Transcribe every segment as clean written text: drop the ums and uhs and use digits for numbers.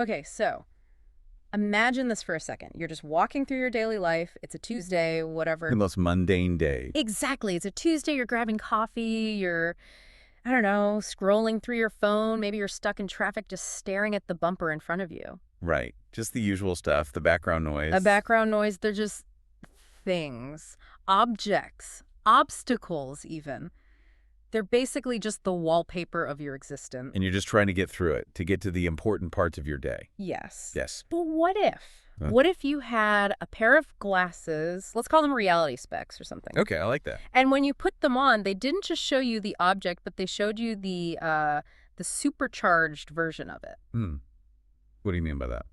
Okay, so imagine this for a second. You're just walking through your daily life. It's a Tuesday, whatever. The most mundane day. Exactly. It's a Tuesday. You're grabbing coffee. You're, I don't know, scrolling through your phone. Maybe you're stuck in traffic just staring at the bumper in front of you. Right. Just the usual stuff, the background noise. A background noise. They're just things, objects, obstacles even. They're basically just the wallpaper of your existence. And you're just trying to get through it, to get to the important parts of your day. Yes. Yes. But what if? Huh? What if you had a pair of glasses, let's call them reality specs or something. Okay, I like that. And when you put them on, they didn't just show you the object, but they showed you the supercharged version of it. What do you mean by that?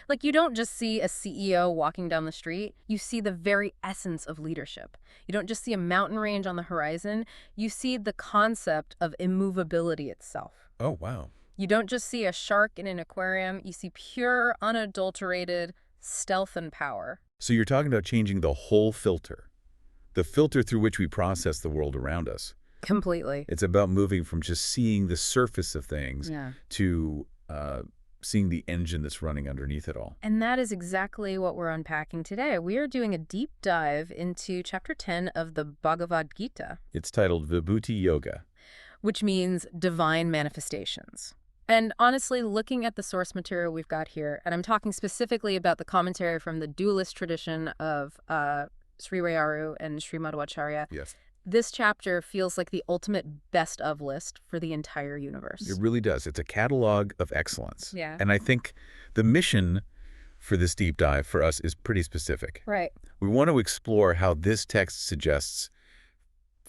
Like, you don't just see a CEO walking down the street. You see the very essence of leadership. You don't just see a mountain range on the horizon. You see the concept of immovability itself. Oh, wow. You don't just see a shark in an aquarium. You see pure, unadulterated stealth and power. So you're talking about changing the whole filter, the filter through which we process the world around us. Completely. It's about moving from just seeing the surface of things to seeing the engine that's running underneath it all. And that is exactly what we're unpacking today. We are doing a deep dive into Chapter 10 of the Bhagavad Gita. It's titled Vibhuti Yoga, which means divine manifestations. And honestly, looking at the source material we've got here, and I'm talking specifically about the commentary from the dualist tradition of Sri Rayaru and Sri Madhvacharya. Yes. This chapter feels like the ultimate best of list for the entire universe. It really does. It's a catalog of excellence. Yeah. And I think the mission for this deep dive for us is pretty specific. Right. We want to explore how this text suggests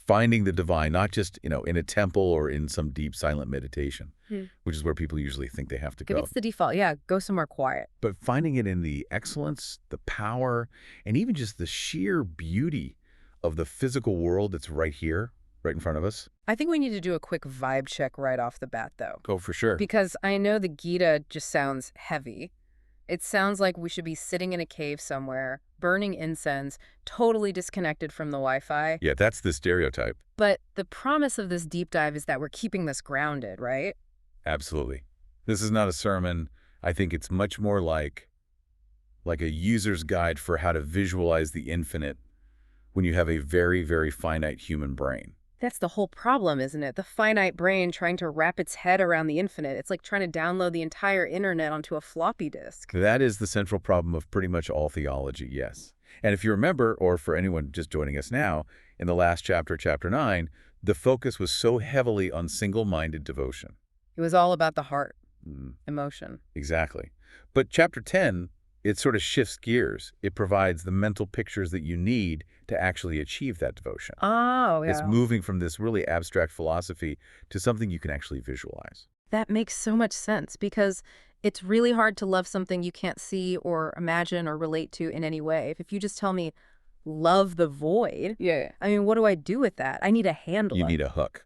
finding the divine, not just, in a temple or in some deep silent meditation, which is where people usually think they have to go. It's the default. Yeah, go somewhere quiet. But finding it in the excellence, the power, and even just the sheer beauty of the physical world that's right here, right in front of us. I think we need to do a quick vibe check right off the bat, though. Oh, for sure. Because I know the Gita just sounds heavy. It sounds like we should be sitting in a cave somewhere, burning incense, totally disconnected from the Wi-Fi. Yeah, that's the stereotype. But the promise of this deep dive is that we're keeping this grounded, right? Absolutely. This is not a sermon. I think it's much more like a user's guide for how to visualize the infinite when you have a very, very finite human brain. That's the whole problem, isn't it? The finite brain trying to wrap its head around the infinite. It's like trying to download the entire internet onto a floppy disk. That is the central problem of pretty much all theology, yes. And if you remember, or for anyone just joining us now, in the last chapter, chapter 9, the focus was so heavily on single-minded devotion. It was all about the heart, emotion. Exactly. But chapter 10, it sort of shifts gears. It provides the mental pictures that you need to actually achieve that devotion. Oh, yeah. It's moving from this really abstract philosophy to something you can actually visualize. That makes so much sense because it's really hard to love something you can't see or imagine or relate to in any way. If you just tell me, love the void, I mean, what do I do with that? I need a handle. You need a hook.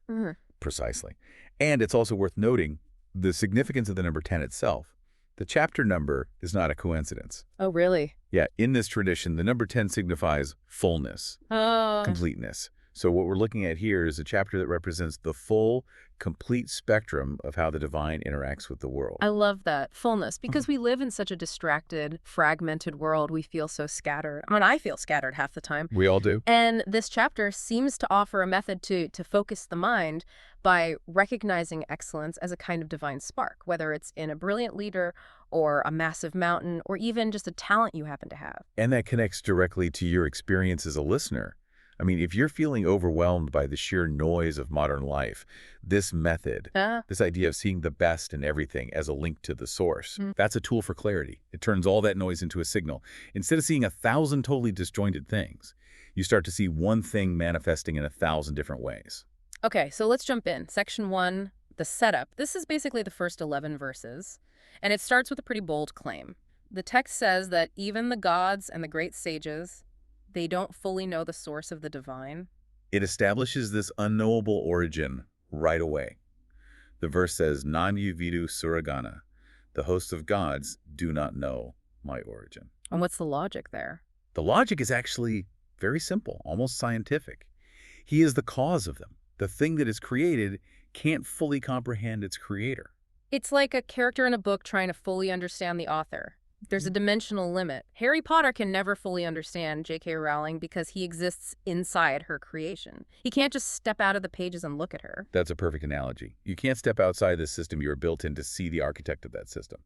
Precisely. And it's also worth noting the significance of the number 10 itself. The chapter number is not a coincidence. Oh, really? Yeah, in this tradition, the number 10 signifies fullness, completeness. So what we're looking at here is a chapter that represents the full, complete spectrum of how the divine interacts with the world. I love that, fullness, because we live in such a distracted, fragmented world. We feel so scattered. I mean, I feel scattered half the time. We all do. And this chapter seems to offer a method to focus the mind by recognizing excellence as a kind of divine spark, whether it's in a brilliant leader or a massive mountain or even just a talent you happen to have. And that connects directly to your experience as a listener. I mean, if you're feeling overwhelmed by the sheer noise of modern life, this method, this idea of seeing the best in everything as a link to the source, that's a tool for clarity. It turns all that noise into a signal. Instead of seeing 1,000 totally disjointed things, you start to see one thing manifesting in 1,000 different ways. Okay, so let's jump in. Section 1, the setup. This is basically the first 11 verses, and it starts with a pretty bold claim. The text says that even the gods and the great sages, they don't fully know the source of the divine. It establishes this unknowable origin right away. The verse says, Nanyu vidu suragana, the hosts of gods do not know my origin. And what's the logic there? The logic is actually very simple, almost scientific. He is the cause of them. The thing that is created can't fully comprehend its creator. It's like a character in a book trying to fully understand the author. There's a dimensional limit. Harry Potter can never fully understand J.K. Rowling because he exists inside her creation. He can't just step out of the pages and look at her. That's a perfect analogy. You can't step outside the system you were built in to see the architect of that system.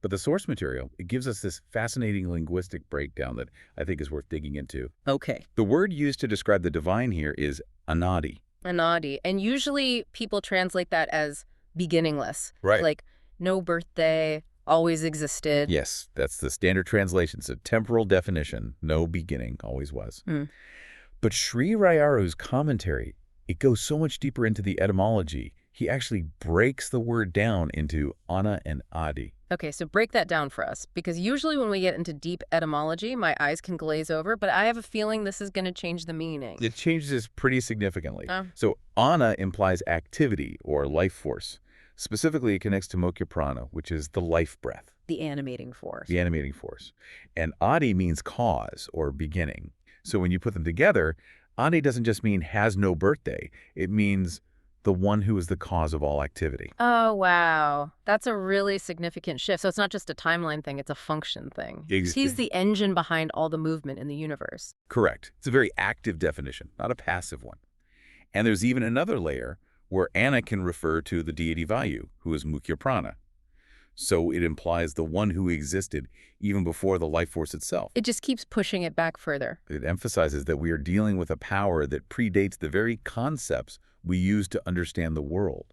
But the source material, it gives us this fascinating linguistic breakdown that I think is worth digging into. Okay. The word used to describe the divine here is anadi. Anadi. And usually people translate that as beginningless. Right. Like, no birthday, always existed. Yes, that's the standard translation. It's a temporal definition. No beginning, always was. But Sri Rayaru's commentary, it goes so much deeper into the etymology. He actually breaks the word down into ana and adi. Okay, so break that down for us, because usually when we get into deep etymology, my eyes can glaze over, but I have a feeling this is going to change the meaning. It changes pretty significantly. So ana implies activity or life force. Specifically, it connects to Mokya Prana, which is the life breath. The animating force. The animating force. And adi means cause or beginning. So when you put them together, adi doesn't just mean has no birthday. It means the one who is the cause of all activity. Oh, wow. That's a really significant shift. So it's not just a timeline thing, it's a function thing. He's the engine behind all the movement in the universe. Correct. It's a very active definition, not a passive one. And there's even another layer where ana can refer to the deity Vayu, who is Mukya Prana. So it implies the one who existed even before the life force itself. It just keeps pushing it back further. It emphasizes that we are dealing with a power that predates the very concepts we use to understand the world.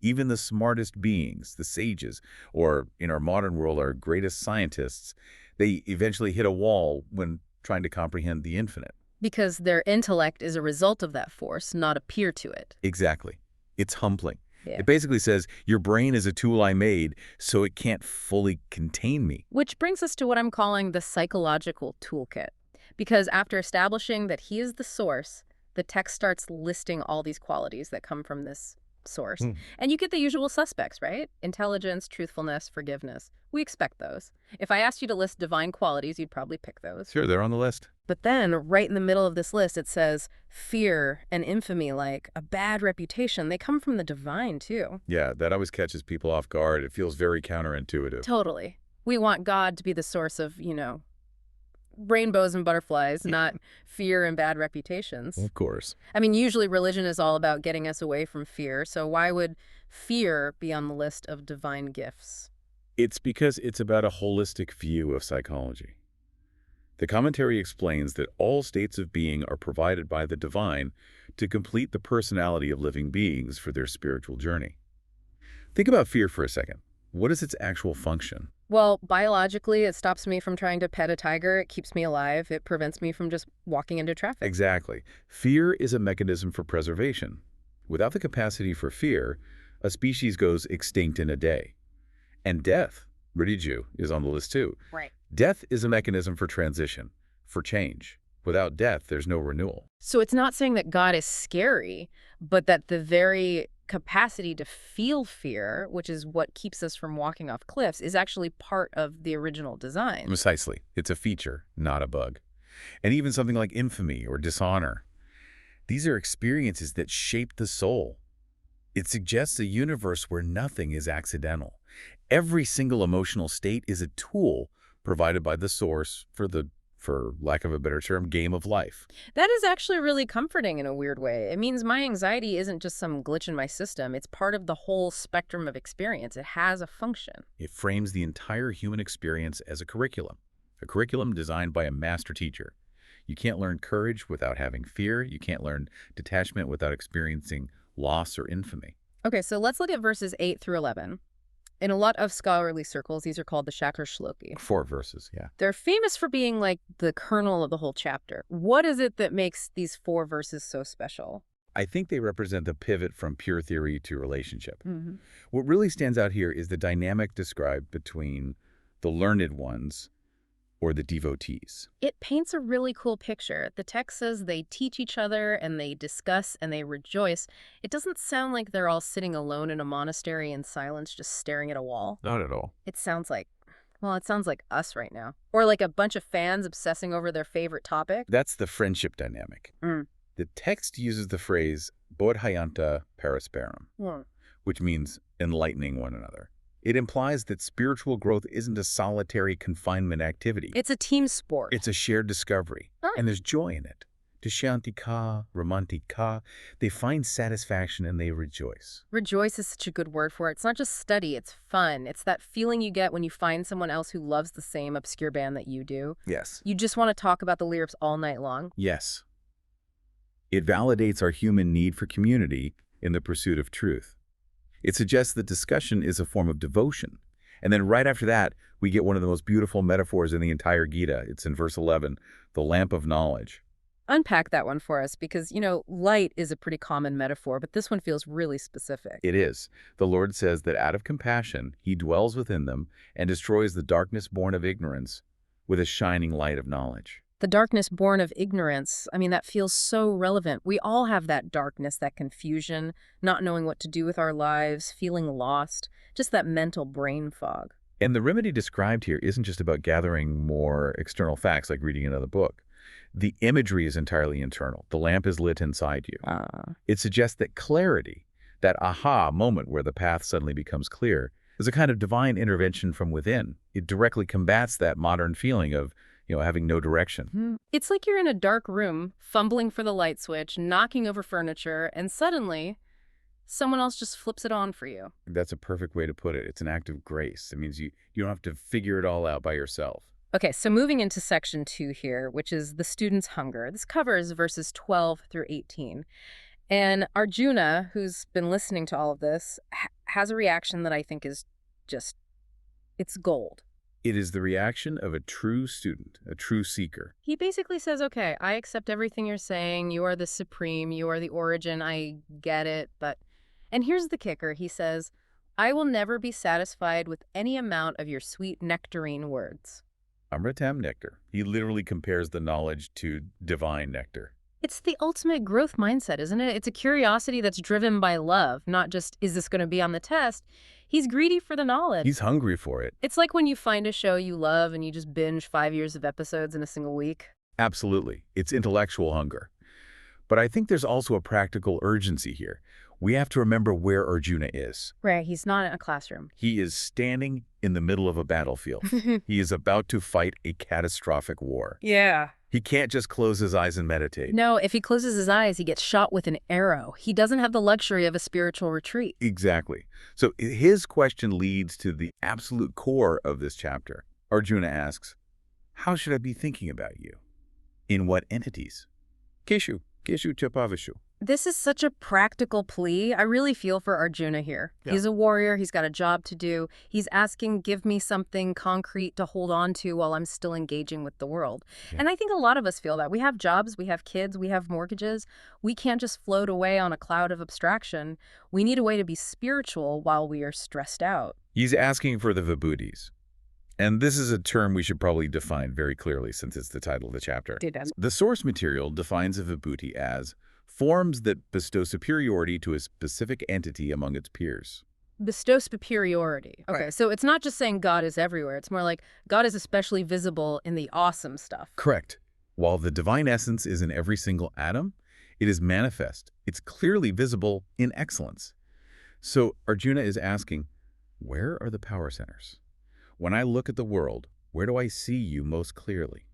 Even the smartest beings, the sages, or in our modern world, our greatest scientists, they eventually hit a wall when trying to comprehend the infinite. Because their intellect is a result of that force, not a peer to it. Exactly. It's humbling. Yeah. It basically says, your brain is a tool I made, so it can't fully contain me. Which brings us to what I'm calling the psychological toolkit. Because after establishing that he is the source, the text starts listing all these qualities that come from this source. And you get the usual suspects, right? Intelligence, truthfulness, forgiveness. We expect those. If I asked you to list divine qualities, you'd probably pick those. Sure, they're on the list. But then, right in the middle of this list, it says fear and infamy, like a bad reputation. They come from the divine, too. Yeah, that always catches people off guard. It feels very counterintuitive. Totally. We want God to be the source of, rainbows and butterflies, not fear and bad reputations. Of course. I mean, usually religion is all about getting us away from fear, so why would fear be on the list of divine gifts? It's because it's about a holistic view of psychology. The commentary explains that all states of being are provided by the divine to complete the personality of living beings for their spiritual journey. Think about fear for a second. What is its actual function? Well, biologically, it stops me from trying to pet a tiger. It keeps me alive. It prevents me from just walking into traffic. Exactly. Fear is a mechanism for preservation. Without the capacity for fear, a species goes extinct in a day. And death, Ridiju, is on the list too. Right. Death is a mechanism for transition, for change. Without death, there's no renewal. So it's not saying that God is scary, but that the very capacity to feel fear, which is what keeps us from walking off cliffs, is actually part of the original design. Precisely. It's a feature, not a bug. And even something like infamy or dishonor. These are experiences that shape the soul. It suggests a universe where nothing is accidental. Every single emotional state is a tool provided by the source for lack of a better term, game of life. That is actually really comforting in a weird way. It means my anxiety isn't just some glitch in my system. It's part of the whole spectrum of experience. It has a function. It frames the entire human experience as a curriculum designed by a master teacher. You can't learn courage without having fear. You can't learn detachment without experiencing loss or infamy. Okay, so let's look at verses 8 through 11. In a lot of scholarly circles, these are called the Shakar Shloki. 4 verses, yeah. They're famous for being like the kernel of the whole chapter. What is it that makes these 4 verses so special? I think they represent the pivot from pure theory to relationship. What really stands out here is the dynamic described between the learned ones or the devotees. It paints a really cool picture. The text says they teach each other and they discuss and they rejoice. It doesn't sound like they're all sitting alone in a monastery in silence just staring at a wall. Not at all. It sounds like us right now. Or like a bunch of fans obsessing over their favorite topic. That's the friendship dynamic. The text uses the phrase bodhayanta parasparam, which means enlightening one another. It implies that spiritual growth isn't a solitary confinement activity. It's a team sport. It's a shared discovery, Right. and there's joy in it. Dushantika, romantika, they find satisfaction and they rejoice. Rejoice is such a good word for it. It's not just study, it's fun. It's that feeling you get when you find someone else who loves the same obscure band that you do. Yes. You just want to talk about the lyrics all night long. Yes. It validates our human need for community in the pursuit of truth. It suggests that discussion is a form of devotion. And then right after that, we get one of the most beautiful metaphors in the entire Gita. It's in verse 11, the lamp of knowledge. Unpack that one for us because, light is a pretty common metaphor, but this one feels really specific. It is. The Lord says that out of compassion, he dwells within them and destroys the darkness born of ignorance with a shining light of knowledge. The darkness born of ignorance, that feels so relevant. We all have that darkness, that confusion, not knowing what to do with our lives, feeling lost, just that mental brain fog. And the remedy described here isn't just about gathering more external facts like reading another book. The imagery is entirely internal. The lamp is lit inside you. It suggests that clarity, that aha moment where the path suddenly becomes clear, is a kind of divine intervention from within. It directly combats that modern feeling of, having no direction. It's like you're in a dark room, fumbling for the light switch, knocking over furniture, and suddenly someone else just flips it on for you. That's a perfect way to put it. It's an act of grace. It means you don't have to figure it all out by yourself. Okay, so moving into section 2 here, which is the student's hunger. This covers verses 12 through 18. And Arjuna, who's been listening to all of this, has a reaction that I think is it's gold. It is the reaction of a true student, a true seeker. He basically says, okay, I accept everything you're saying. You are the supreme. You are the origin. I get it. And here's the kicker. He says, I will never be satisfied with any amount of your sweet nectarine words. Amritam nectar. He literally compares the knowledge to divine nectar. It's the ultimate growth mindset, isn't it? It's a curiosity that's driven by love, not just, is this going to be on the test? He's greedy for the knowledge. He's hungry for it. It's like when you find a show you love and you just binge 5 years of episodes in a single week. Absolutely. It's intellectual hunger. But I think there's also a practical urgency here. We have to remember where Arjuna is. Right, he's not in a classroom. He is standing in the middle of a battlefield. He is about to fight a catastrophic war. Yeah. He can't just close his eyes and meditate. No, if he closes his eyes, he gets shot with an arrow. He doesn't have the luxury of a spiritual retreat. Exactly. So his question leads to the absolute core of this chapter. Arjuna asks, how should I be thinking about you? In what entities? Keshu chapavishu. This is such a practical plea. I really feel for Arjuna here. Yeah. He's a warrior. He's got a job to do. He's asking, give me something concrete to hold on to while I'm still engaging with the world. Yeah. And I think a lot of us feel that. We have jobs, we have kids, we have mortgages. We can't just float away on a cloud of abstraction. We need a way to be spiritual while we are stressed out. He's asking for the Vibhutis. And this is a term we should probably define very clearly since it's the title of the chapter. The source material defines a Vibhuti as forms that bestow superiority to a specific entity among its peers. Bestow superiority. Okay, right. So it's not just saying God is everywhere. It's more like God is especially visible in the awesome stuff. Correct. While the divine essence is in every single atom, it is manifest. It's clearly visible in excellence. So Arjuna is asking, where are the power centers? When I look at the world, where do I see you most clearly?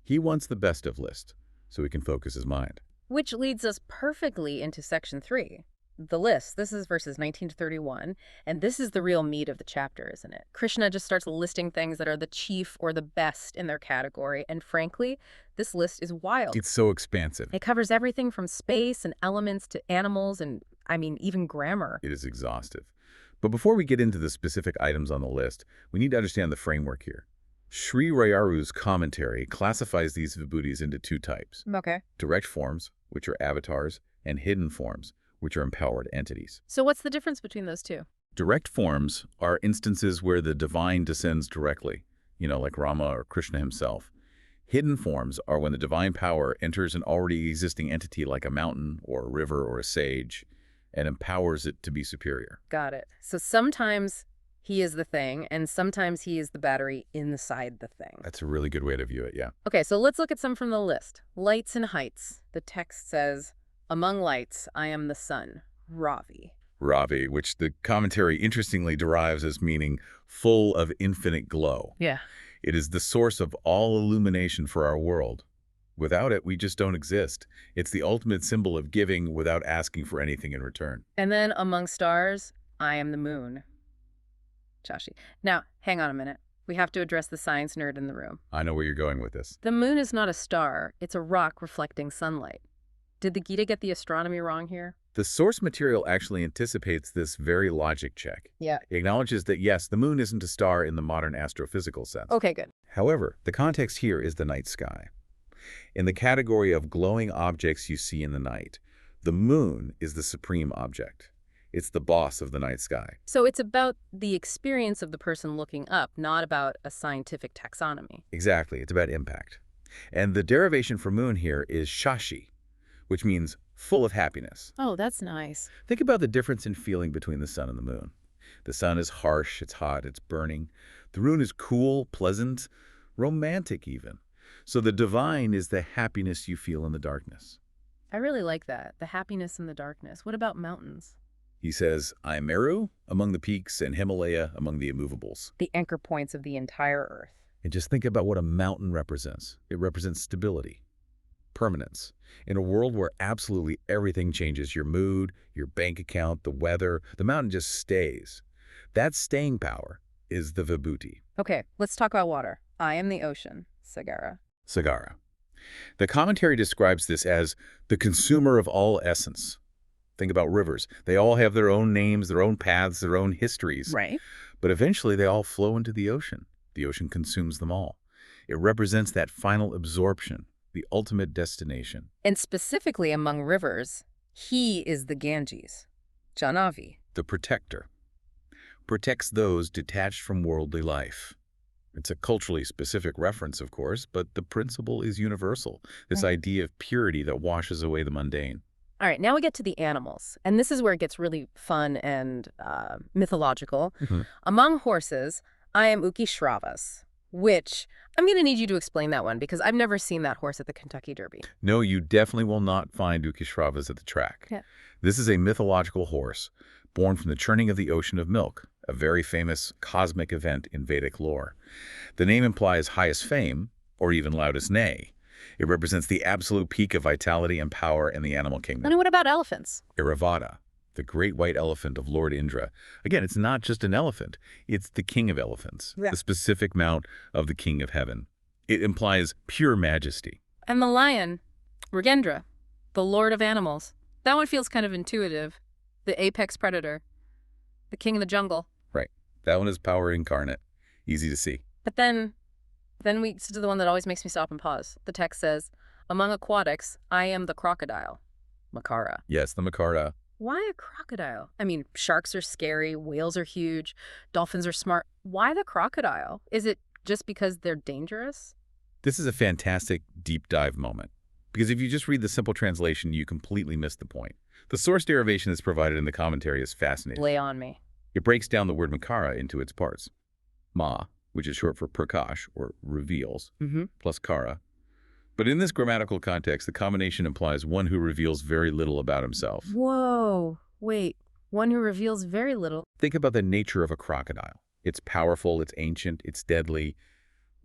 He wants the best of list, so he can focus his mind. Which leads us perfectly into section 3. The list. This is verses 19 to 31, and this is the real meat of the chapter, isn't it? Krishna just starts listing things that are the chief or the best in their category, and frankly, this list is wild. It's so expansive. It covers everything from space and elements to animals and, even grammar. It is exhaustive. But before we get into the specific items on the list, we need to understand the framework here. Sri Rayaru's commentary classifies these vibhutis into 2 types. Okay. Direct forms, which are avatars, and hidden forms, which are empowered entities. So what's the difference between those two? Direct forms are instances where the divine descends directly, like Rama or Krishna himself. Hidden forms are when the divine power enters an already existing entity like a mountain or a river or a sage and empowers it to be superior. Got it. So sometimes he is the thing, and sometimes he is the battery inside the thing. That's a really good way to view it, yeah. Okay, so let's look at some from the list. Lights and heights. The text says, among lights, I am the sun, Ravi. Ravi, which the commentary interestingly derives as meaning full of infinite glow. Yeah. It is the source of all illumination for our world. Without it, we just don't exist. It's the ultimate symbol of giving without asking for anything in return. And then among stars, I am the moon. Chashi. Now, hang on a minute. We have to address the science nerd in the room. I know where you're going with this. The moon is not a star. It's a rock reflecting sunlight. Did the Gita get the astronomy wrong here? The source material actually anticipates this very logic check. Yeah. It acknowledges that, yes, the moon isn't a star in the modern astrophysical sense. Okay, good. However, the context here is the night sky. In the category of glowing objects you see in the night, the moon is the supreme object. It's the boss of the night sky. So it's about the experience of the person looking up, not about a scientific taxonomy. Exactly. It's about impact. And the derivation for moon here is shashi, which means full of happiness. Oh, that's nice. Think about the difference in feeling between the sun and the moon. The sun is harsh, it's hot, it's burning. The moon is cool, pleasant, romantic even. So the divine is the happiness you feel in the darkness. I really like that, the happiness in the darkness. What about mountains? He says, I am Meru among the peaks and Himalaya among the immovables. The anchor points of the entire earth. And just think about what a mountain represents. It represents stability, permanence. In a world where absolutely everything changes, your mood, your bank account, the weather, the mountain just stays. That staying power is the Vibhuti. Okay, let's talk about water. I am the ocean. Sagara. Sagara. The commentary describes this as the consumer of all essence. Think about rivers. They all have their own names, their own paths, their own histories. Right. But eventually they all flow into the ocean. The ocean consumes them all. It represents that final absorption, the ultimate destination. And specifically among rivers, he is the Ganges, Jahnavi. The protector. Protects those detached from worldly life. It's a culturally specific reference, of course, but the principle is universal. This idea of purity that washes away the mundane. All right, now we get to the animals. And this is where it gets really fun and mythological. Among horses, I am Ukishravas, which I'm going to need you to explain that one because I've never seen that horse at the Kentucky Derby. No, you definitely will not find Ukishravas at the track. Yeah. This is a mythological horse born from the churning of the ocean of milk, a very famous cosmic event in Vedic lore. The name implies highest fame, or even loudest neigh. It represents the absolute peak of vitality and power in the animal kingdom. And what about elephants? Airavata, the great white elephant of Lord Indra. Again, it's not just an elephant. It's the king of elephants, the specific mount of the king of heaven. It implies pure majesty. And the lion, Mrigendra, the lord of animals. That one feels kind of intuitive. The apex predator, the king of the jungle. Right. That one is power incarnate. Easy to see. But then we get to the one that always makes me stop and pause. The text says, among aquatics, I am the crocodile, Makara. Yes, the Makara. Why a crocodile? I mean, sharks are scary, whales are huge, dolphins are smart. Why the crocodile? Is it just because they're dangerous? This is a fantastic deep dive moment. Because if you just read the simple translation, you completely miss the point. The source derivation that's provided in the commentary is fascinating. Lay on me. It breaks down the word Makara into its parts. Ma, which is short for prakash, or reveals, plus kara. But in this grammatical context, the combination implies one who reveals very little about himself. Whoa, wait, one who reveals very little. Think about the nature of a crocodile. It's powerful, it's ancient, it's deadly.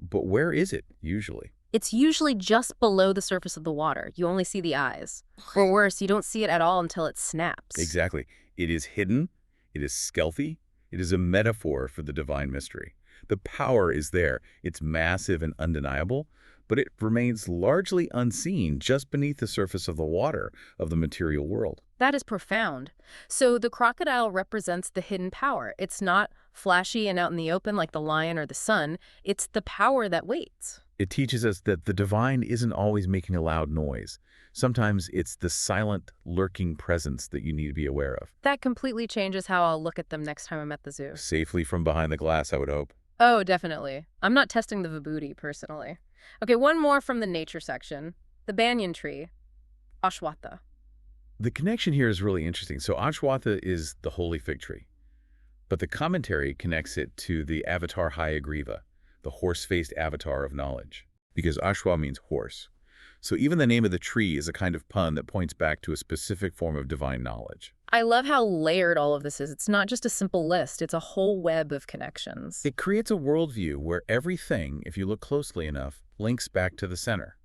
But where is it, usually? It's usually just below the surface of the water. You only see the eyes. Or worse, you don't see it at all until it snaps. Exactly. It is hidden, it is stealthy, it is a metaphor for the divine mystery. The power is there. It's massive and undeniable, but it remains largely unseen just beneath the surface of the water of the material world. That is profound. So the crocodile represents the hidden power. It's not flashy and out in the open like the lion or the sun. It's the power that waits. It teaches us that the divine isn't always making a loud noise. Sometimes it's the silent, lurking presence that you need to be aware of. That completely changes how I'll look at them next time I'm at the zoo. Safely from behind the glass, I would hope. Oh, definitely. I'm not testing the Vibhuti, personally. Okay, one more from the nature section. The banyan tree, Ashwatha. The connection here is really interesting. So Ashwatha is the holy fig tree, but the commentary connects it to the avatar Hayagriva, the horse-faced avatar of knowledge, because Ashwa means horse. So even the name of the tree is a kind of pun that points back to a specific form of divine knowledge. I love how layered all of this is. It's not just a simple list, it's a whole web of connections. It creates a worldview where everything, if you look closely enough, links back to the center.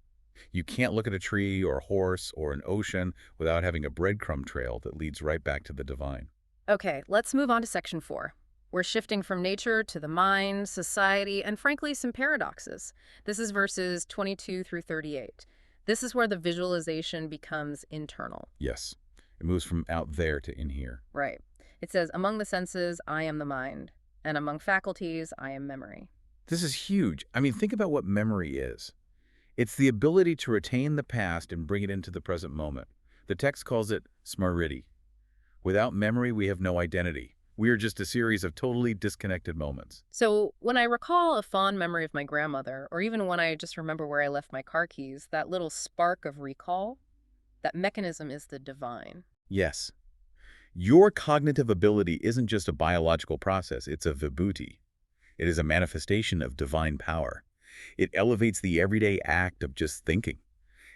You can't look at a tree or a horse or an ocean without having a breadcrumb trail that leads right back to the divine. Okay, let's move on to section 4. We're shifting from nature to the mind, society, and frankly, some paradoxes. This is verses 22 through 38. This is where the visualization becomes internal. Yes, it moves from out there to in here. Right. It says, among the senses, I am the mind, and among faculties, I am memory. This is huge. I mean, think about what memory is. It's the ability to retain the past and bring it into the present moment. The text calls it smriti. Without memory, we have no identity. We are just a series of totally disconnected moments. So when I recall a fond memory of my grandmother, or even when I just remember where I left my car keys, that little spark of recall, that mechanism is the divine. Yes. Your cognitive ability isn't just a biological process, it's a vibhuti. It is a manifestation of divine power. It elevates the everyday act of just thinking.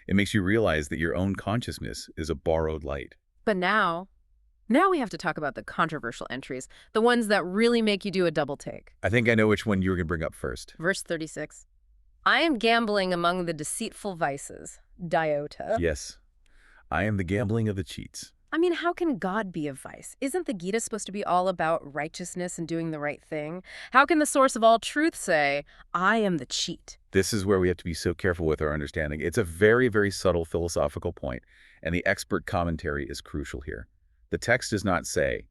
It makes you realize that your own consciousness is a borrowed light. But now we have to talk about the controversial entries, the ones that really make you do a double take. I think I know which one you were going to bring up first. Verse 36. I am gambling among the deceitful vices. Diota. Yes. I am the gambling of the cheats. I mean, how can God be a vice? Isn't the Gita supposed to be all about righteousness and doing the right thing? How can the source of all truth say, I am the cheat? This is where we have to be so careful with our understanding. It's a very, very subtle philosophical point, and the expert commentary is crucial here. The text does not say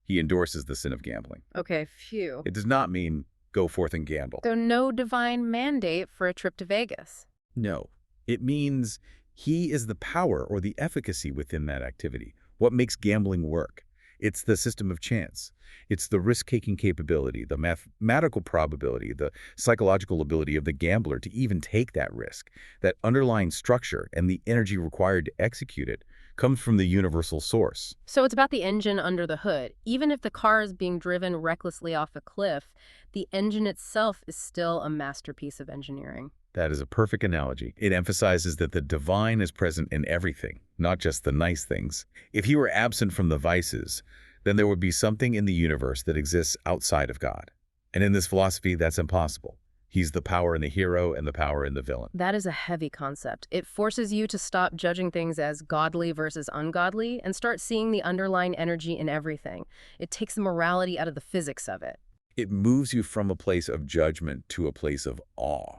he endorses the sin of gambling. Okay, phew. It does not mean go forth and gamble. So no divine mandate for a trip to Vegas. No. It means he is the power or the efficacy within that activity. What makes gambling work? It's the system of chance. It's the risk-taking capability, the mathematical probability, the psychological ability of the gambler to even take that risk. That underlying structure and the energy required to execute it comes from the universal source. So it's about the engine under the hood. Even if the car is being driven recklessly off a cliff, the engine itself is still a masterpiece of engineering. That is a perfect analogy. It emphasizes that the divine is present in everything, not just the nice things. If he were absent from the vices, then there would be something in the universe that exists outside of God. And in this philosophy, that's impossible. He's the power in the hero and the power in the villain. That is a heavy concept. It forces you to stop judging things as godly versus ungodly and start seeing the underlying energy in everything. It takes the morality out of the physics of it. It moves you from a place of judgment to a place of awe.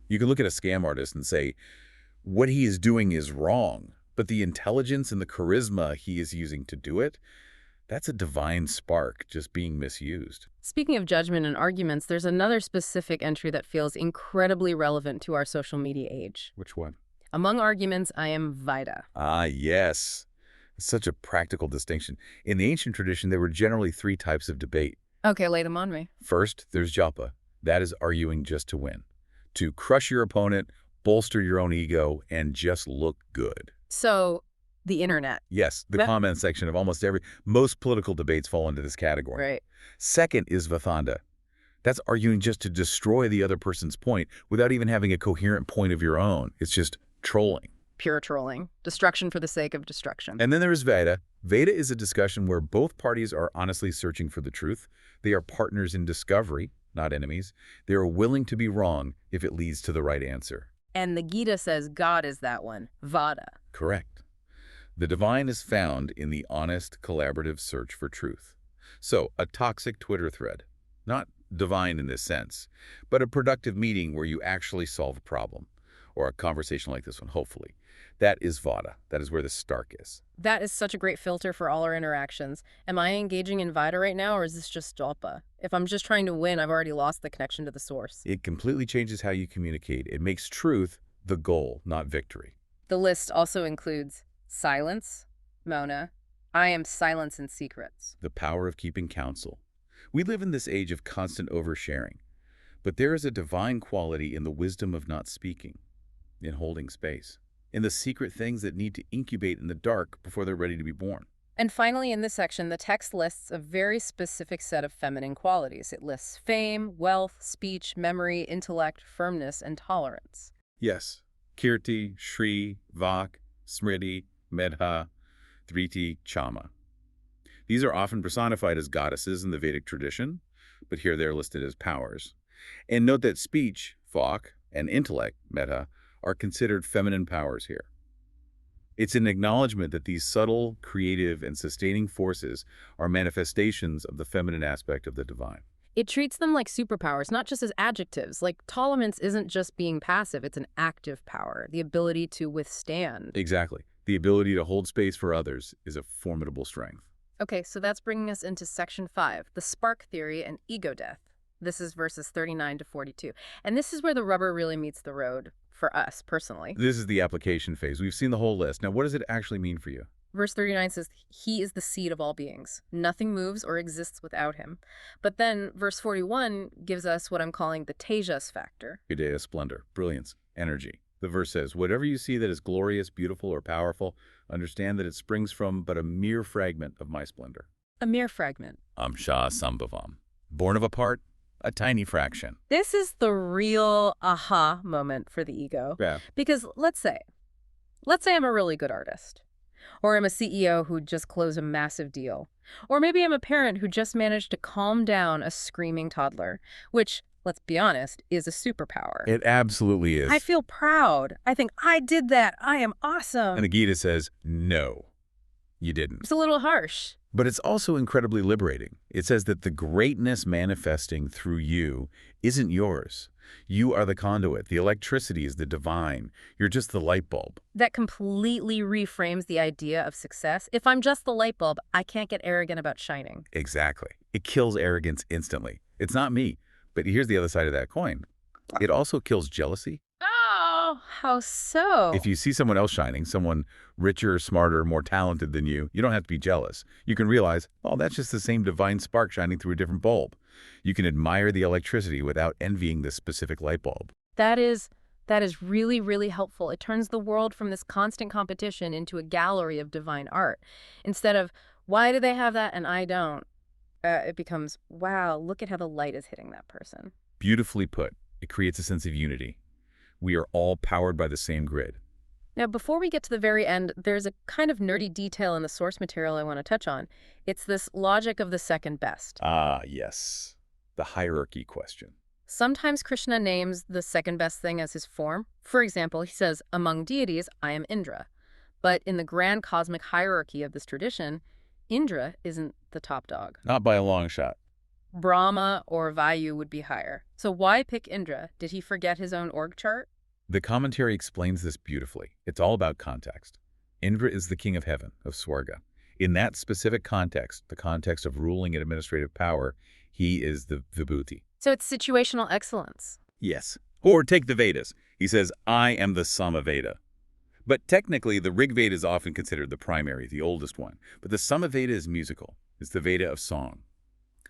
You can look at a scam artist and say, what he is doing is wrong, but the intelligence and the charisma he is using to do it, that's a divine spark just being misused. Speaking of judgment and arguments, there's another specific entry that feels incredibly relevant to our social media age. Which one? Among arguments, I am Vita. Ah, yes. It's such a practical distinction. In the ancient tradition, there were generally 3 types of debate. Okay, lay them on me. First, there's japa. That is arguing just to win. To crush your opponent, bolster your own ego, and just look good. So, the internet. Yes, the comment section of most political debates fall into this category. Right. Second is vathanda. That's arguing just to destroy the other person's point without even having a coherent point of your own. It's just trolling. Pure trolling. Destruction for the sake of destruction. And then there is Veda. Veda is a discussion where both parties are honestly searching for the truth. They are partners in discovery, not enemies. They are willing to be wrong if it leads to the right answer. And the Gita says God is that one, Vada. Correct. The divine is found in the honest, collaborative search for truth. So, a toxic Twitter thread, not divine in this sense, but a productive meeting where you actually solve a problem, or a conversation like this one, hopefully. That is Vada. That is where the stark is. That is such a great filter for all our interactions. Am I engaging in Vada right now, or is this just Jalpa? If I'm just trying to win, I've already lost the connection to the source. It completely changes how you communicate. It makes truth the goal, not victory. The list also includes silence, Mona. I am silence and secrets. The power of keeping counsel. We live in this age of constant oversharing, but there is a divine quality in the wisdom of not speaking, in holding space, in the secret things that need to incubate in the dark before they're ready to be born. And finally, in this section, the text lists a very specific set of feminine qualities. It lists fame, wealth, speech, memory, intellect, firmness, and tolerance. Yes, Kirti, Shri, Vak, Smriti, Medha, Dhriti, Chama. These are often personified as goddesses in the Vedic tradition, but here they're listed as powers. And note that speech, Vak, and intellect, Medha, are considered feminine powers here. It's an acknowledgement that these subtle, creative, and sustaining forces are manifestations of the feminine aspect of the divine. It treats them like superpowers, not just as adjectives. Like, tolerance isn't just being passive, it's an active power, the ability to withstand. Exactly. The ability to hold space for others is a formidable strength. Okay, so that's bringing us into section 5, the spark theory and ego death. This is verses 39 to 42. And this is where the rubber really meets the road for us, personally. This is the application phase. We've seen the whole list. Now, what does it actually mean for you? Verse 39 says, he is the seed of all beings. Nothing moves or exists without him. But then verse 41 gives us what I'm calling the tejas factor. Idea, splendor, brilliance, energy. The verse says, whatever you see that is glorious, beautiful, or powerful, understand that it springs from but a mere fragment of my splendor. A mere fragment. Amsha Sambhavam. Born of a part, a tiny fraction. This is the real aha moment for the ego. Yeah. Because let's say I'm a really good artist. Or I'm a CEO who just closed a massive deal. Or maybe I'm a parent who just managed to calm down a screaming toddler, which, let's be honest, is a superpower. It absolutely is. I feel proud. I think, I did that. I am awesome. And the Gita says, no, you didn't. It's a little harsh. But it's also incredibly liberating. It says that the greatness manifesting through you isn't yours. You are the conduit. The electricity is the divine. You're just the light bulb. That completely reframes the idea of success. If I'm just the light bulb, I can't get arrogant about shining. Exactly. It kills arrogance instantly. It's not me. But here's the other side of that coin. It also kills jealousy. Oh, how so? If you see someone else shining, someone richer, smarter, more talented than you don't have to be jealous. You can realize, oh, that's just the same divine spark shining through a different bulb. You can admire the electricity without envying this specific light bulb. That is really, really helpful. It turns the world from this constant competition into a gallery of divine art. Instead of, why do they have that and I don't? It becomes, wow, look at how the light is hitting that person. Beautifully put. It creates a sense of unity. We are all powered by the same grid. Now, before we get to the very end, there's a kind of nerdy detail in the source material I want to touch on. It's this logic of the second best. Ah, yes. The hierarchy question. Sometimes Krishna names the second best thing as his form. For example, he says, among deities, I am Indra. But in the grand cosmic hierarchy of this tradition, Indra isn't the top dog. Not by a long shot. Brahma or Vayu would be higher. So why pick Indra? Did he forget his own org chart? The commentary explains this beautifully. It's all about context. Indra is the king of heaven, of Swarga. In that specific context, the context of ruling and administrative power, he is the Vibhuti. So it's situational excellence. Yes. Or take the Vedas. He says, I am the Samaveda. But technically, the Rig Veda is often considered the primary, the oldest one. But the Samaveda is musical. It's the Veda of song.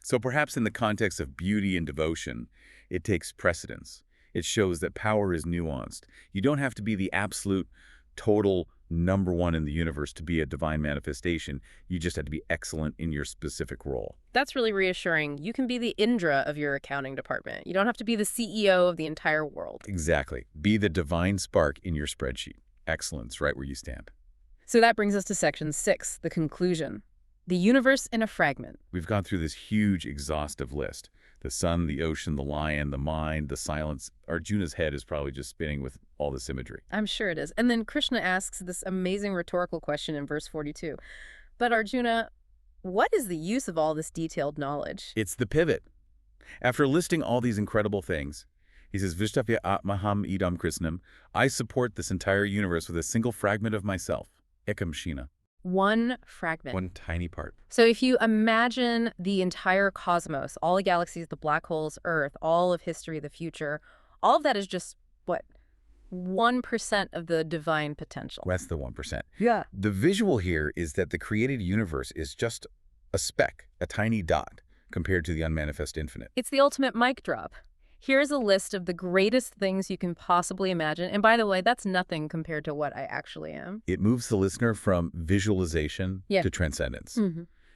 So perhaps in the context of beauty and devotion, it takes precedence. It shows that power is nuanced. You don't have to be the absolute, total number one in the universe to be a divine manifestation. You just have to be excellent in your specific role. That's really reassuring. You can be the Indra of your accounting department. You don't have to be the CEO of the entire world. Exactly. Be the divine spark in your spreadsheet. Excellence right where you stand. So that brings us to section 6, the conclusion. The universe in a fragment. We've gone through this huge, exhaustive list. The sun, the ocean, the lion, the mind, the silence. Arjuna's head is probably just spinning with all this imagery. I'm sure it is. And then Krishna asks this amazing rhetorical question in verse 42. But Arjuna, what is the use of all this detailed knowledge? It's the pivot. After listing all these incredible things, he says, Vishtavya Atmaham Idam Krishnam, I support this entire universe with a single fragment of myself, Ekam Shina. One fragment. One tiny part. So if you imagine the entire cosmos, all the galaxies, the black holes, Earth, all of history, the future, all of that is just, what, 1% of the divine potential. That's the 1%. Yeah. The visual here is that the created universe is just a speck, a tiny dot, compared to the unmanifest infinite. It's the ultimate mic drop. Here's a list of the greatest things you can possibly imagine. And by the way, that's nothing compared to what I actually am. It moves the listener from visualization to transcendence.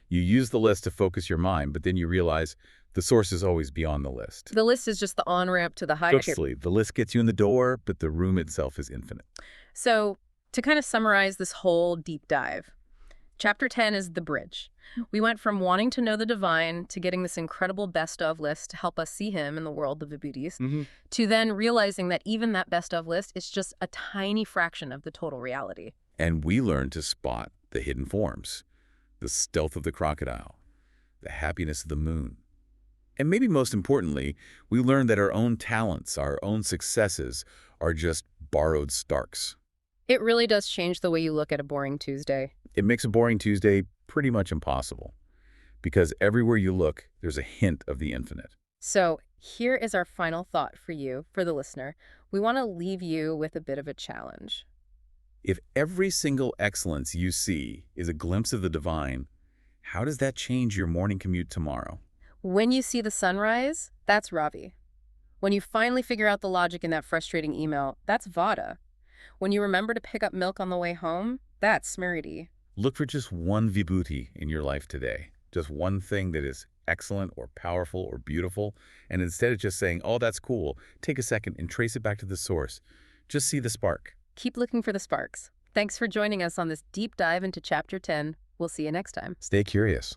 You use the list to focus your mind, but then you realize the source is always beyond the list. The list is just the on-ramp to the high. Precisely. The list gets you in the door, but the room itself is infinite. So, to kind of summarize this whole deep dive, Chapter 10 is the bridge. We went from wanting to know the divine to getting this incredible best-of list to help us see him in the world of Vibhutis, to then realizing that even that best-of list is just a tiny fraction of the total reality. And we learn to spot the hidden forms, the stealth of the crocodile, the happiness of the moon. And maybe most importantly, we learn that our own talents, our own successes, are just borrowed Starks. It really does change the way you look at a boring Tuesday. It makes a boring Tuesday pretty much impossible, because everywhere you look, there's a hint of the infinite. So here is our final thought for you, for the listener. We want to leave you with a bit of a challenge. If every single excellence you see is a glimpse of the divine, how does that change your morning commute tomorrow? When you see the sunrise, that's Ravi. When you finally figure out the logic in that frustrating email, that's Vada. When you remember to pick up milk on the way home, that's Smriti. Look for just one Vibhuti in your life today. Just one thing that is excellent or powerful or beautiful. And instead of just saying, oh, that's cool, take a second and trace it back to the source. Just see the spark. Keep looking for the sparks. Thanks for joining us on this deep dive into Chapter 10. We'll see you next time. Stay curious.